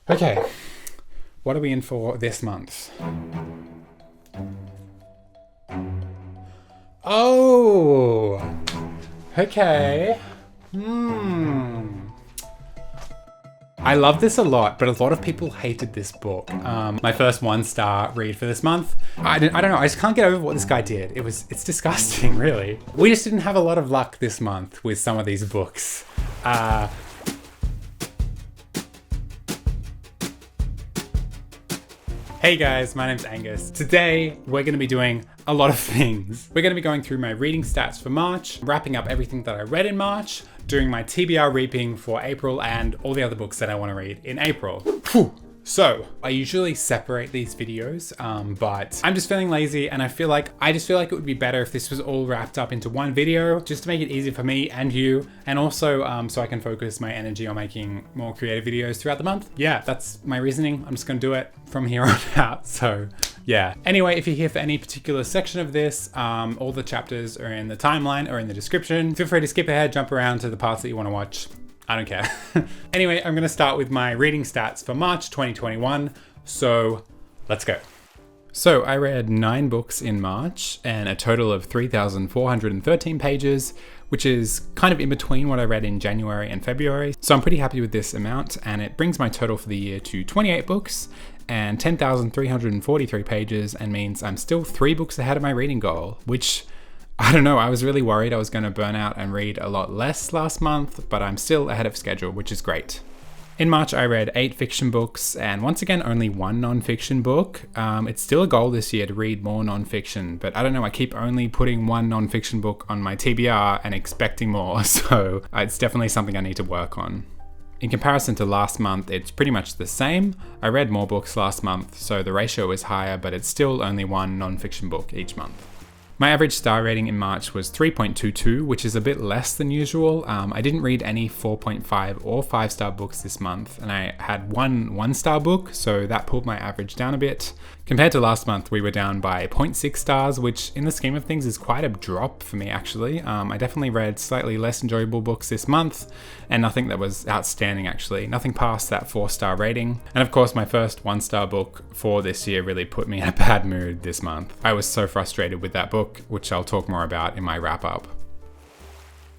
Okay, what are we in for this month? Oh, okay. I love this a lot, but a lot of people hated this book. My first 1-star read for this month. I don't know, I just can't get over what this guy did. It's disgusting, really. We just didn't have a lot of luck this month with some of these books. Hey guys, my name's Angus. Today, we're gonna be doing a lot of things. We're gonna be going through my reading stats for March, wrapping up everything that I read in March, doing my TBR Reaping for April, and all the other books that I wanna read in April. Whew. So, I usually separate these videos, but I'm just feeling lazy and I just feel like it would be better if this was all wrapped up into one video, just to make it easier for me and you, and also so I can focus my energy on making more creative videos throughout the month. Yeah, that's my reasoning. I'm just gonna do it from here on out, so yeah. Anyway, if you're here for any particular section of this, all the chapters are in the timeline or in the description. Feel free to skip ahead, jump around to the parts that you wanna watch. I don't care. Anyway, I'm gonna start with my reading stats for March 2021. So let's go. So I read 9 books in March and a total of 3,413 pages, which is kind of in between what I read in January and February. So I'm pretty happy with this amount, and it brings my total for the year to 28 books and 10,343 pages, and means I'm still 3 books ahead of my reading goal, which, I don't know, I was really worried I was going to burn out and read a lot less last month, but I'm still ahead of schedule, which is great. In March, I read 8 fiction books, and once again, only 1 non-fiction book. It's still a goal this year to read more non-fiction, but I don't know, I keep only putting 1 non-fiction book on my TBR and expecting more, so it's definitely something I need to work on. In comparison to last month, it's pretty much the same. I read more books last month, so the ratio is higher, but it's still only 1 non-fiction book each month. My average star rating in March was 3.22, which is a bit less than usual. I didn't read any 4.5 or 5-star books this month, and I had 1 1-star book, so that pulled my average down a bit. Compared to last month, we were down by 0.6 stars, which in the scheme of things is quite a drop for me, actually. I definitely read slightly less enjoyable books this month, and nothing that was outstanding, actually. Nothing past that 4-star rating. And of course, my first 1-star book for this year really put me in a bad mood this month. I was so frustrated with that book, which I'll talk more about in my wrap-up.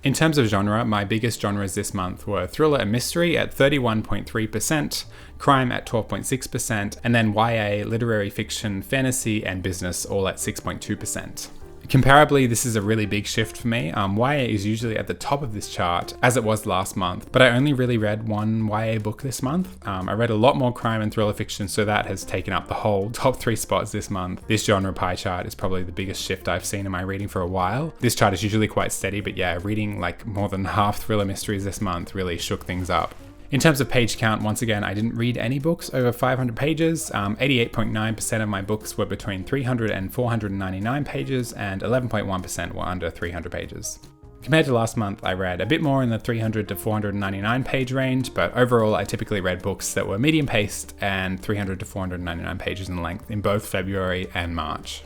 In terms of genre, my biggest genres this month were thriller and mystery at 31.3%, crime at 12.6%, and then YA, literary fiction, fantasy, and business all at 6.2%. Comparably, this is a really big shift for me. YA is usually at the top of this chart, as it was last month, but I only really read 1 YA book this month. I read a lot more crime and thriller fiction, so that has taken up the whole top 3 spots this month. This genre pie chart is probably the biggest shift I've seen in my reading for a while. This chart is usually quite steady, but yeah, reading like more than half thriller mysteries this month really shook things up. In terms of page count, once again, I didn't read any books over 500 pages. 88.9% of my books were between 300 and 499 pages, and 11.1% were under 300 pages. Compared to last month, I read a bit more in the 300 to 499 page range, but overall I typically read books that were medium paced and 300 to 499 pages in length in both February and March.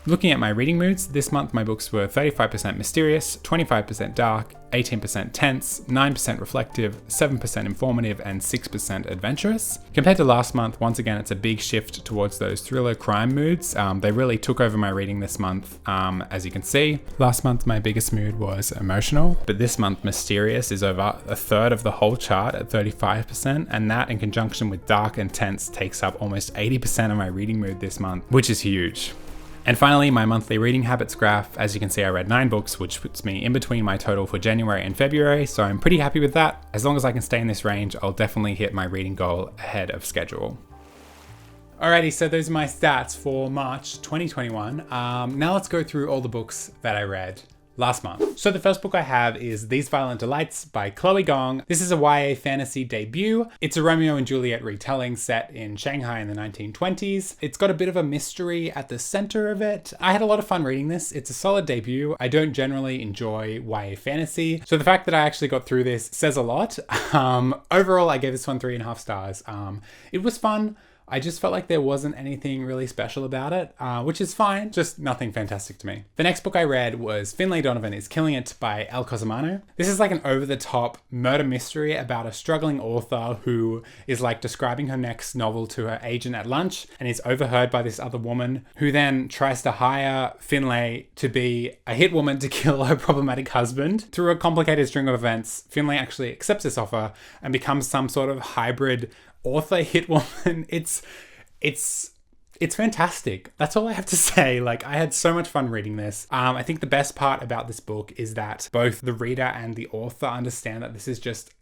Looking at my reading moods, this month my books were 35% mysterious, 25% dark, 18% tense, 9% reflective, 7% informative, and 6% adventurous. Compared to last month, once again, it's a big shift towards those thriller crime moods. They really took over my reading this month, as you can see. Last month, my biggest mood was emotional, but this month, mysterious is over a third of the whole chart at 35%, and that in conjunction with dark and tense takes up almost 80% of my reading mood this month, which is huge. And finally, my monthly reading habits graph. As you can see, I read 9 books, which puts me in between my total for January and February, so I'm pretty happy with that. As long as I can stay in this range, I'll definitely hit my reading goal ahead of schedule. Alrighty, so those are my stats for March 2021. Now let's go through all the books that I read last month. So the first book I have is These Violent Delights by Chloe Gong. This is a YA fantasy debut. It's a Romeo and Juliet retelling set in Shanghai in the 1920s. It's got a bit of a mystery at the center of it. I had a lot of fun reading this. It's a solid debut. I don't generally enjoy YA fantasy, so the fact that I actually got through this says a lot. Overall, I gave this one 3.5 stars. It was fun. I just felt like there wasn't anything really special about it, which is fine, just nothing fantastic to me. The next book I read was Finlay Donovan is Killing It by El Cosimano. This is like an over-the-top murder mystery about a struggling author who is like describing her next novel to her agent at lunch and is overheard by this other woman who then tries to hire Finlay to be a hit woman to kill her problematic husband. Through a complicated string of events, Finlay actually accepts this offer and becomes some sort of hybrid author hit woman. It's fantastic. That's all I have to say. Like, I had so much fun reading this. I think the best part about this book is that both the reader and the author understand that this is just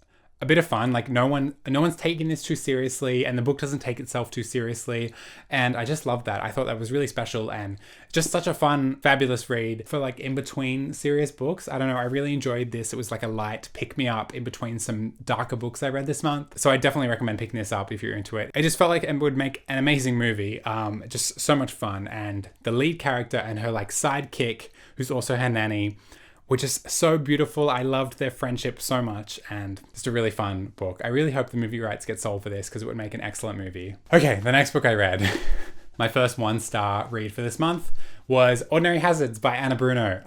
a bit of fun. Like, no one's taking this too seriously, and the book doesn't take itself too seriously. And I just love that. I thought that was really special and just such a fun, fabulous read for like in between serious books. I don't know. I really enjoyed this. It was like a light pick me up in between some darker books I read this month. So I definitely recommend picking this up if you're into it. I just felt like it would make an amazing movie. Just so much fun. And the lead character and her like sidekick, who's also her nanny, which is so beautiful. I loved their friendship so much, and just a really fun book. I really hope the movie rights get sold for this because it would make an excellent movie. Okay, the next book I read, my first 1-star read for this month, was Ordinary Hazards by Anna Bruno.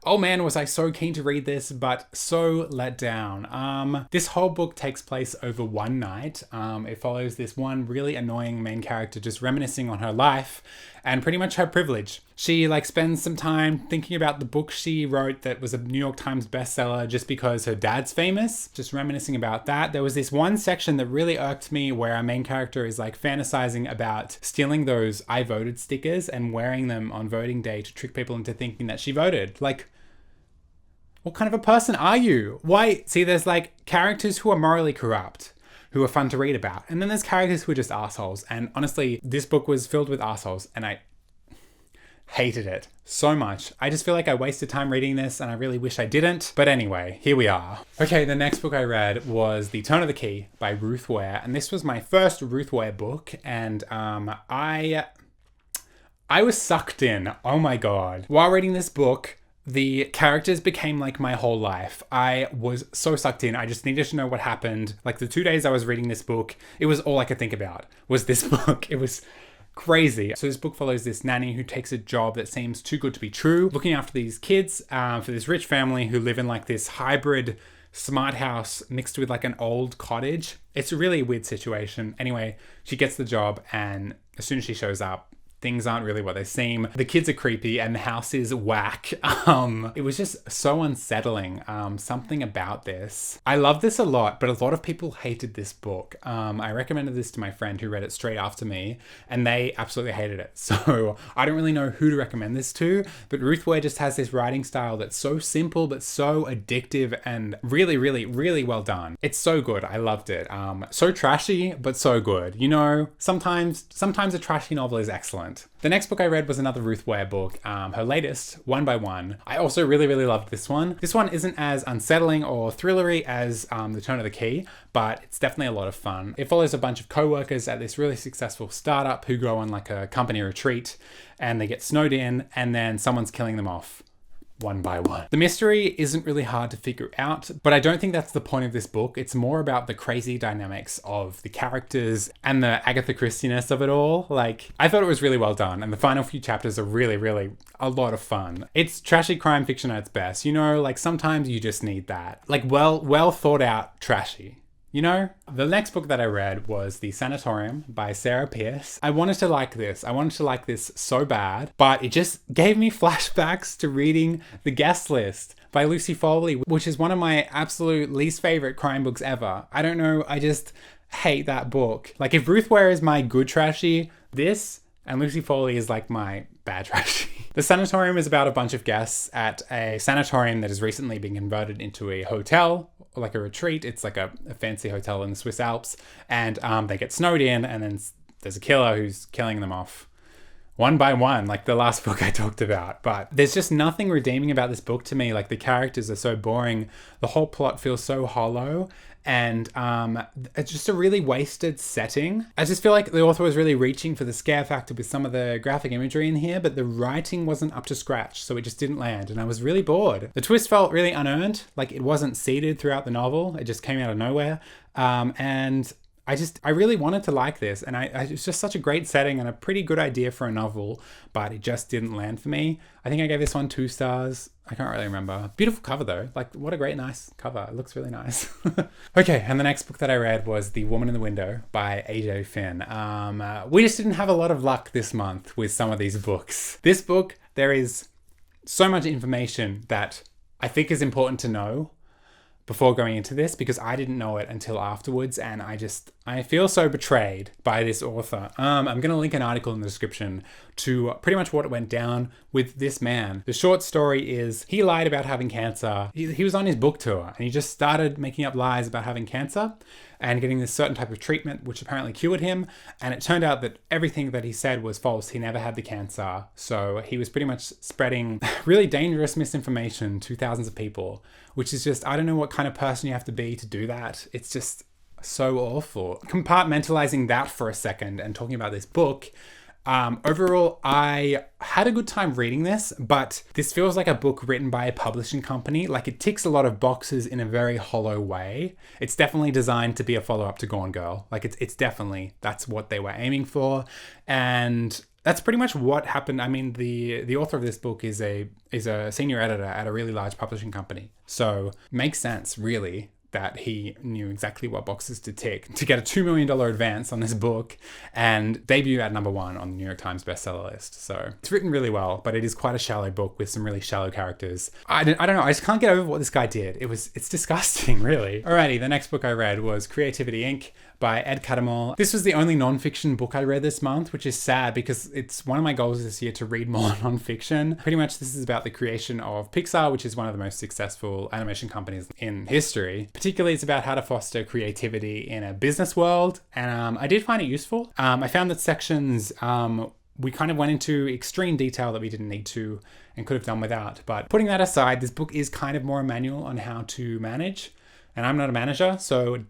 Oh man, was I so keen to read this, but so let down. This whole book takes place over one night. It follows this one really annoying main character just reminiscing on her life and pretty much her privilege. She like spends some time thinking about the book she wrote that was a New York Times bestseller just because her dad's famous, just reminiscing about that. There was this one section that really irked me where our main character is like fantasizing about stealing those I voted stickers and wearing them on voting day to trick people into thinking that she voted. Like, what kind of a person are you? Why? See, there's like characters who are morally corrupt, who are fun to read about. And then there's characters who are just assholes. And honestly, this book was filled with assholes and I hated it so much. I just feel like I wasted time reading this and I really wish I didn't. But anyway, here we are. Okay, the next book I read was The Tone of the Key by Ruth Ware. And this was my first Ruth Ware book. And I was sucked in. Oh my God. While reading this book, the characters became like my whole life. I was so sucked in. I just needed to know what happened. Like the 2 days I was reading this book, it was all I could think about was this book. It was crazy. So this book follows this nanny who takes a job that seems too good to be true, looking after these kids for this rich family who live in like this hybrid smart house mixed with like an old cottage. It's a really weird situation. Anyway, she gets the job and as soon as she shows up, things aren't really what they seem. The kids are creepy and the house is whack. It was just so unsettling. Something about this. I love this a lot, but a lot of people hated this book. I recommended this to my friend who read it straight after me and they absolutely hated it. So I don't really know who to recommend this to, but Ruth Ware just has this writing style that's so simple, but so addictive and really, really, really well done. It's so good. I loved it. So trashy, but so good. You know, sometimes a trashy novel is excellent. The next book I read was another Ruth Ware book, her latest, One by One. I also really, really loved this one. This one isn't as unsettling or thrillery as The Tone of the Key, but it's definitely a lot of fun. It follows a bunch of co-workers at this really successful startup who go on like a company retreat and they get snowed in and then someone's killing them off. One by one. The mystery isn't really hard to figure out, but I don't think that's the point of this book. It's more about the crazy dynamics of the characters and the Agatha Christie-ness of it all. Like, I thought it was really well done, and the final few chapters are really, really a lot of fun. It's trashy crime fiction at its best, you know, like sometimes you just need that. Like well thought out trashy. You know, the next book that I read was The Sanatorium by Sarah Pierce. I wanted to like this. I wanted to like this so bad, but it just gave me flashbacks to reading The Guest List by Lucy Foley, which is one of my absolute least favorite crime books ever. I don't know, I just hate that book. Like if Ruth Ware is my good trashy, this and Lucy Foley is like my bad trashy. The Sanatorium is about a bunch of guests at a sanatorium that has recently been converted into a hotel, like a retreat. It's like a fancy hotel in the Swiss Alps, and they get snowed in, and then there's a killer who's killing them off one by one, like the last book I talked about. But there's just nothing redeeming about this book to me. Like the characters are so boring, the whole plot feels so hollow, and it's just a really wasted setting. I just feel like the author was really reaching for the scare factor with some of the graphic imagery in here, but the writing wasn't up to scratch, so it just didn't land, and I was really bored. The twist felt really unearned, like it wasn't seeded throughout the novel, it just came out of nowhere, and I really wanted to like this, and it's just such a great setting and a pretty good idea for a novel, but it just didn't land for me. I think I gave this one 2 stars. I can't really remember. Beautiful cover though. Like, what a great, nice cover. It looks really nice. Okay, and the next book that I read was The Woman in the Window by AJ Finn. We just didn't have a lot of luck this month with some of these books. This book, there is so much information that I think is important to know before going into this, because I didn't know it until afterwards, and I feel so betrayed by this author. I'm going to link an article in the description to pretty much what went down with this man. The short story is he lied about having cancer. He was on his book tour and he just started making up lies about having cancer and getting this certain type of treatment, which apparently cured him. And it turned out that everything that he said was false. He never had the cancer. So he was pretty much spreading really dangerous misinformation to thousands of people, which is just, I don't know what kind of person you have to be to do that. It's just so awful. Compartmentalizing that for a second and talking about this book, overall, I had a good time reading this, but this feels like a book written by a publishing company. Like, it ticks a lot of boxes in a very hollow way. It's definitely designed to be a follow-up to Gone Girl. Like, it's definitely, that's what they were aiming for. And that's pretty much what happened. I mean, the author of this book is a senior editor at a really large publishing company. So makes sense, really, that he knew exactly what boxes to tick to get a $2 million advance on this book and debut at #1 on the New York Times bestseller list. So it's written really well, but it is quite a shallow book with some really shallow characters. I don't know, I just can't get over what this guy did. It's disgusting, really. Alrighty, the next book I read was Creativity Inc. by Ed Cattermole. This was the only nonfiction book I read this month, which is sad because it's one of my goals this year to read more nonfiction. Pretty much this is about the creation of Pixar, which is one of the most successful animation companies in history. Particularly, it's about how to foster creativity in a business world, and I did find it useful. I found that sections we kind of went into extreme detail that we didn't need to and could have done without. But putting that aside, this book is kind of more a manual on how to manage, and I'm not a manager, so it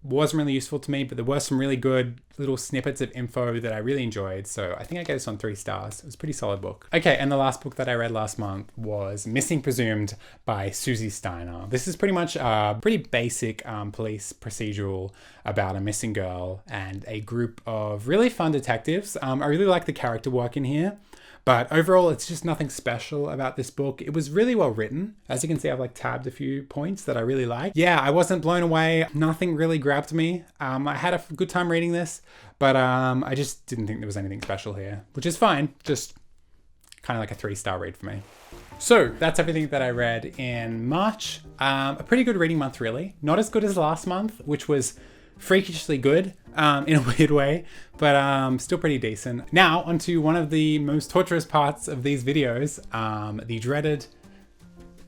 wasn't really useful to me, but there were some really good little snippets of info that I really enjoyed. So I think I gave this on 3 stars. It was a pretty solid book. Okay, and the last book that I read last month was Missing Presumed by Susie Steiner. This is pretty much a pretty basic police procedural about a missing girl and a group of really fun detectives. I really like the character work in here. But overall, it's just nothing special about this book. It was really well written. As you can see, I've like tabbed a few points that I really like. Yeah, I wasn't blown away. Nothing really grabbed me. I had a good time reading this, but I just didn't think there was anything special here, which is fine. Just kind of like a 3-star read for me. So that's everything that I read in March. A pretty good reading month, really. Not as good as last month, which was freakishly good in a weird way, but still pretty decent. Now onto one of the most torturous parts of these videos, the dreaded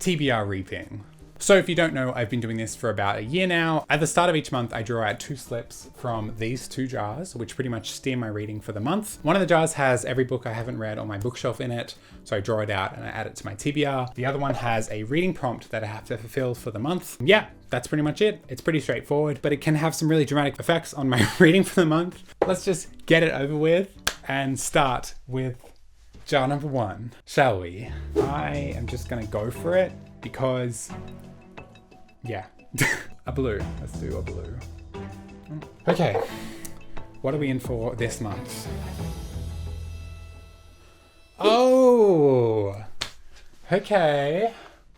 TBR Reaping. So if you don't know, I've been doing this for about a year now. At the start of each month, I draw out 2 slips from these 2 jars, which pretty much steer my reading for the month. One of the jars has every book I haven't read on my bookshelf in it, so I draw it out and I add it to my TBR. The other one has a reading prompt that I have to fulfill for the month. Yeah, that's pretty much it. It's pretty straightforward, but it can have some really dramatic effects on my reading for the month. Let's just get it over with and start with jar number 1, shall we? I am just gonna go for it because, yeah, a blue. Let's do a blue. Okay, what are we in for this month? Oh, okay.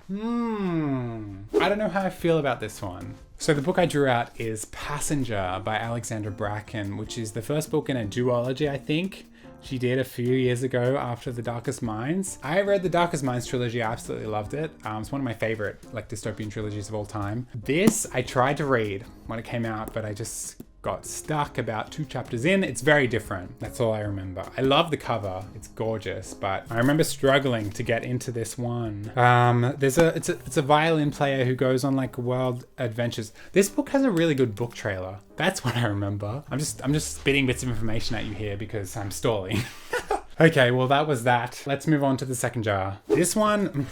I don't know how I feel about this one. So the book I drew out is Passenger by Alexandra Bracken, which is the first book in a duology, I think. She did a few years ago after The Darkest Minds. I read The Darkest Minds trilogy. I absolutely loved it. It's one of my favorite dystopian trilogies of all time. This I tried to read when it came out, but I just got stuck about 2 chapters in. It's very different. That's all I remember. I love the cover. It's gorgeous, but I remember struggling to get into this one. It's a violin player who goes on like world adventures. This book has a really good book trailer. That's what I remember. I'm just spitting bits of information at you here because I'm stalling. Okay, well that was that. Let's move on to the second jar. This one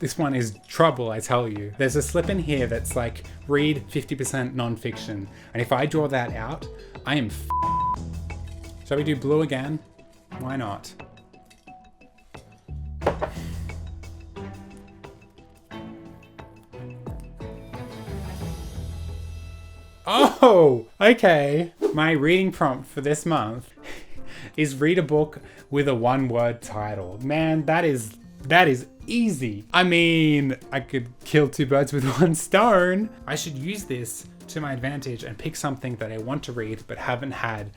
is trouble, I tell you. There's a slip in here that's like, read 50% nonfiction. And if I draw that out, I am Shall we do blue again? Why not? Oh! Whoa, okay. My reading prompt for this month is read a book with a one-word title. Man, that is easy. I mean, I could kill two birds with one stone. I should use this to my advantage and pick something that I want to read but haven't had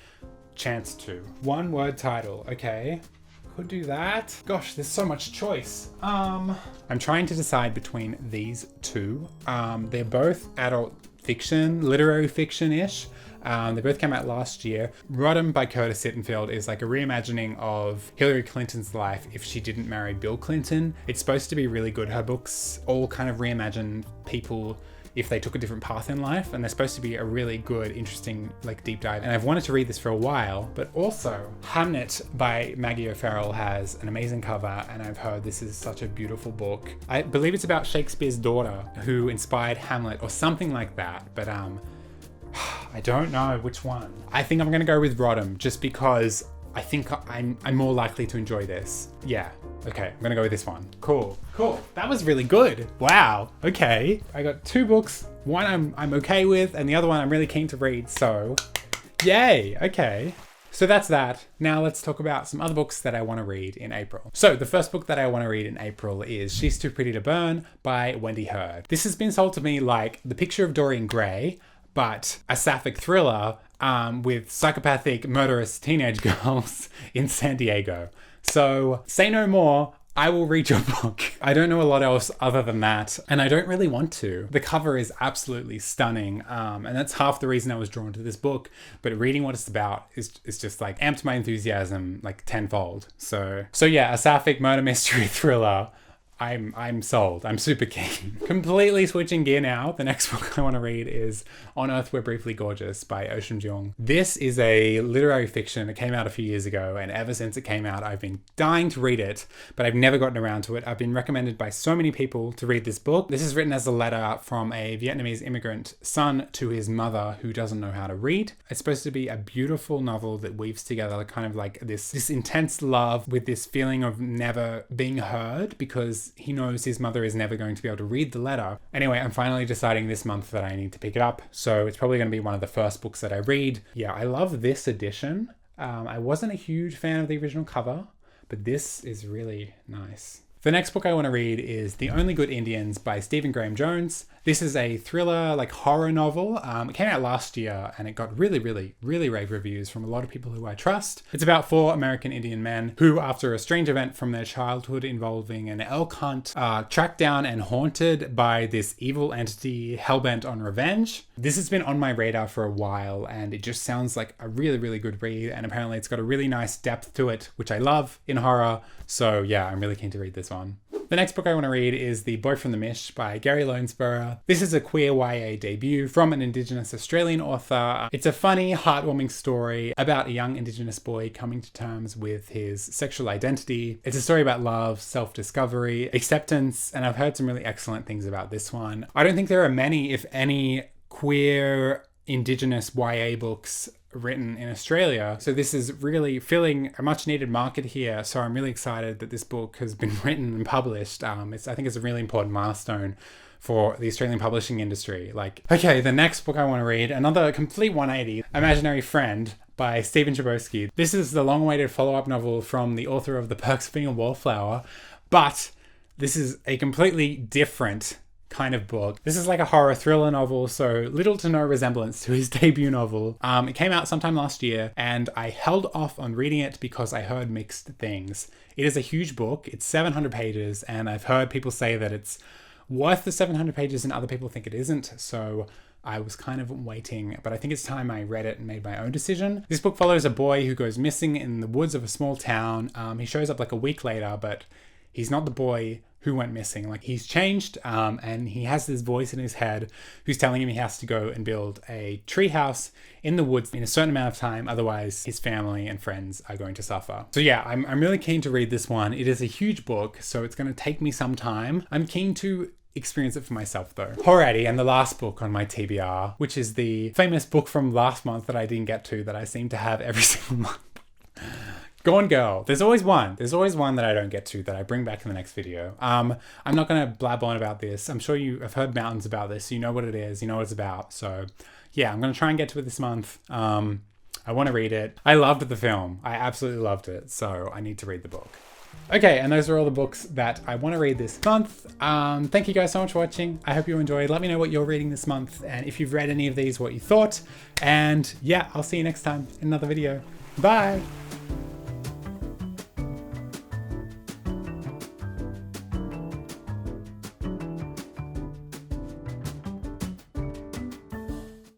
chance to. One word title, okay. Could do that. Gosh, there's so much choice. I'm trying to decide between these two. They're both adult fiction, literary fiction-ish. They both came out last year. Rodham by Curtis Sittenfeld is like a reimagining of Hillary Clinton's life if she didn't marry Bill Clinton. It's supposed to be really good. Her books all kind of reimagine people if they took a different path in life, and they're supposed to be a really good, interesting, like deep dive. And I've wanted to read this for a while, but also Hamnet by Maggie O'Farrell has an amazing cover, and I've heard this is such a beautiful book. I believe it's about Shakespeare's daughter who inspired Hamlet or something like that, but I don't know which one. I think I'm gonna go with Rodham just because I think I'm more likely to enjoy this. Yeah, okay, I'm gonna go with this one. Cool. That was really good. Wow, okay. I got two books. One I'm okay with, and the other one I'm really keen to read, so yay, okay. So that's that. Now let's talk about some other books that I want to read in April. So the first book that I want to read in April is She's Too Pretty to Burn by Wendy Hurd. This has been sold to me like The Picture of Dorian Gray, but a sapphic thriller with psychopathic, murderous teenage girls in San Diego. So say no more, I will read your book. I don't know a lot else other than that, and I don't really want to. The cover is absolutely stunning, and that's half the reason I was drawn to this book, but reading what it's about is just like amped my enthusiasm like tenfold. So yeah, a sapphic murder mystery thriller. I'm sold. I'm super keen. Completely switching gear now. The next book I want to read is On Earth We're Briefly Gorgeous by Ocean Jung. This is a literary fiction. It came out a few years ago, and ever since it came out, I've been dying to read it, but I've never gotten around to it. I've been recommended by so many people to read this book. This is written as a letter from a Vietnamese immigrant son to his mother who doesn't know how to read. It's supposed to be a beautiful novel that weaves together kind of like this intense love with this feeling of never being heard, because he knows his mother is never going to be able to read the letter. Anyway, I'm finally deciding this month that I need to pick it up, so it's probably going to be one of the first books that I read. Yeah, I love this edition. I wasn't a huge fan of the original cover, but this is really nice. The next book I want to read is The Only Good Indians by Stephen Graham Jones. This is a thriller, like horror novel. It came out last year and it got really rave reviews from a lot of people who I trust. It's about 4 American Indian men who, after a strange event from their childhood involving an elk hunt, are tracked down and haunted by this evil entity hellbent on revenge. This has been on my radar for a while, and it just sounds like a really good read, and apparently it's got a really nice depth to it, which I love in horror. So yeah, I'm really keen to read this one. The next book I want to read is The Boy from the Mish by Gary Lonesborough. This is a queer YA debut from an Indigenous Australian author. It's a funny, heartwarming story about a young Indigenous boy coming to terms with his sexual identity. It's a story about love, self-discovery, acceptance, and I've heard some really excellent things about this one. I don't think there are many, if any, queer Indigenous YA books written in Australia. So this is really filling a much needed market here. So I'm really excited that this book has been written and published. I think it's a really important milestone for the Australian publishing industry. Okay, the next book I want to read, another complete 180, Imaginary Friend by Stephen Chbosky. This is the long-awaited follow-up novel from the author of The Perks of Being a Wallflower, but this is a completely different kind of book. This is like a horror thriller novel, so little to no resemblance to his debut novel. It came out sometime last year, and I held off on reading it because I heard mixed things. It is a huge book. It's 700 pages, and I've heard people say that it's worth the 700 pages and other people think it isn't, so I was kind of waiting, but I think it's time I read it and made my own decision. This book follows a boy who goes missing in the woods of a small town. He shows up like a week later, but he's not the boy who went missing. He's changed, and he has this voice in his head who's telling him he has to go and build a treehouse in the woods in a certain amount of time, otherwise his family and friends are going to suffer. So yeah, I'm really keen to read this one. It is a huge book, so it's going to take me some time. I'm keen to experience it for myself though. Alrighty, and the last book on my TBR, which is the famous book from last month that I didn't get to, that I seem to have every single month. Gone Girl. There's always one that I don't get to that I bring back in the next video. I'm not going to blab on about this. I'm sure you have heard mountains about this. You know what it is. You know what it's about. So yeah, I'm gonna try and get to it this month. I want to read it. I loved the film. I absolutely loved it. So I need to read the book. Okay, and those are all the books that I want to read this month. Thank you guys so much for watching. I hope you enjoyed. Let me know what you're reading this month, and if you've read any of these, what you thought. And yeah, I'll see you next time in another video. Bye.